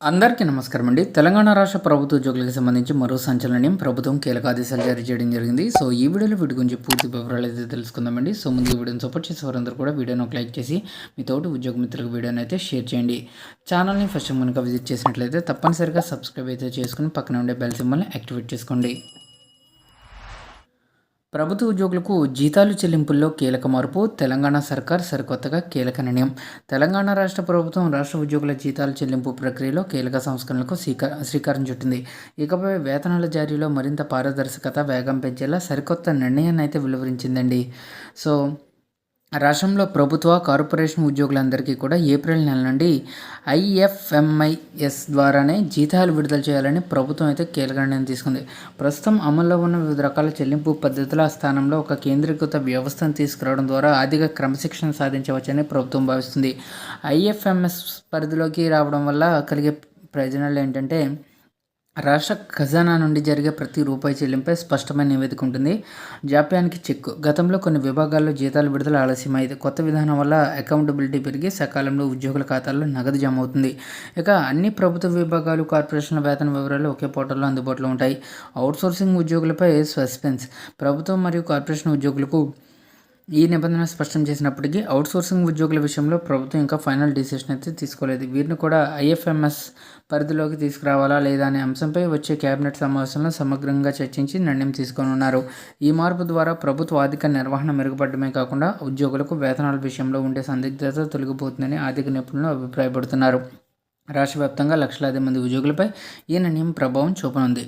అందరికీ నమస్కారం అండి. తెలంగాణ రాష్ట్ర ప్రభుత్వ ఉద్యోగులకు సంబంధించి మరో సంచలనం ప్రభుత్వం కీలక ఆదేశాలు జారీ చేయడం జరిగింది. సో ఈ వీడియోలో వీటి గురించి పూర్తి వివరాలు అయితే తెలుసుకుందామండి. సో ముందు వీడియోని సపోర్ట్ చేసే వారందరూ కూడా వీడియోని ఒక లైక్ చేసి మీ తోటి ఉద్యోగ మిత్రులకు వీడియోని అయితే షేర్ చేయండి. ఛానల్ని ఫస్ట్ కనుక విజిట్ చేసినట్లయితే తప్పనిసరిగా సబ్స్క్రైబ్ అయితే చేసుకుని పక్కన ఉండే బెల్ సింబల్ని యాక్టివేట్ చేసుకోండి. ప్రభుత్వ ఉద్యోగులకు జీతాలు చెల్లింపుల్లో కీలక మార్పు. తెలంగాణ సర్కార్ సరికొత్తగా కీలక నిర్ణయం. తెలంగాణ రాష్ట్ర ప్రభుత్వం రాష్ట్ర ఉద్యోగుల జీతాల చెల్లింపు ప్రక్రియలో కీలక సంస్కరణలకు శ్రీకారం చుట్టింది. ఇకపై వేతనాల జారీలో మరింత పారదర్శకత, వేగం పెంచేలా సరికొత్త నిర్ణయాన్ని అయితే వెలువరించిందండి. సో రాష్ట్రంలో ప్రభుత్వ, కార్పొరేషన్ ఉద్యోగులందరికీ కూడా ఏప్రిల్ నెల నుండి ఐఎఫ్ఎంఐఎస్ ద్వారానే జీతాలు విడుదల చేయాలని ప్రభుత్వం అయితే కీలక నిర్ణయం తీసుకుంది. ప్రస్తుతం అమల్లో ఉన్న వివిధ రకాల చెల్లింపు పద్ధతుల స్థానంలో ఒక కేంద్రీకృత వ్యవస్థను తీసుకురావడం ద్వారా ఆర్థిక క్రమశిక్షణ సాధించవచ్చని ప్రభుత్వం భావిస్తుంది. ఐఎఫ్ఎంఎస్ పరిధిలోకి రావడం వల్ల కలిగే ప్రయోజనాలు ఏంటంటే, రాష్ట్ర ఖజానా నుండి జరిగే ప్రతి రూపాయి చెల్లింపై స్పష్టమైన నివేదిక ఉంటుంది. జాప్యానికి చెక్కు. గతంలో కొన్ని విభాగాల్లో జీతాలు విడుదల ఆలస్యమైంది. కొత్త విధానం వల్ల అకౌంటబిలిటీ పెరిగి సకాలంలో ఉద్యోగుల ఖాతాల్లో నగదు జమ అవుతుంది. ఇక అన్ని ప్రభుత్వ విభాగాలు, కార్పొరేషన్ల వేతన వివరాలు ఒకే పోర్టల్లో అందుబాటులో ఉంటాయి. అవుట్సోర్సింగ్ ఉద్యోగులపై సస్పెన్స్. ప్రభుత్వం మరియు కార్పొరేషన్ ఉద్యోగులకు ఈ నిబంధన స్పష్టం చేసినప్పటికీ అవుట్సోర్సింగ్ ఉద్యోగుల విషయంలో ప్రభుత్వం ఇంకా ఫైనల్ డిసిషన్ అయితే తీసుకోలేదు. వీరిని కూడా ఐఎఫ్ఎంఎస్ పరిధిలోకి తీసుకురావాలా లేదా అనే అంశంపై వచ్చే కేబినెట్ సమావేశంలో సమగ్రంగా చర్చించి నిర్ణయం తీసుకోనున్నారు. ఈ మార్పు ద్వారా ప్రభుత్వ ఆర్థిక నిర్వహణ మెరుగుపడమే కాకుండా ఉద్యోగులకు వేతనాల విషయంలో ఉండే సందిగ్ధత తొలగిపోతుందని ఆర్థిక నిపుణులు అభిప్రాయపడుతున్నారు. రాష్ట్ర వ్యాప్తంగా లక్షలాది మంది ఉద్యోగులపై ఈ నిర్ణయం ప్రభావం చూపనుంది.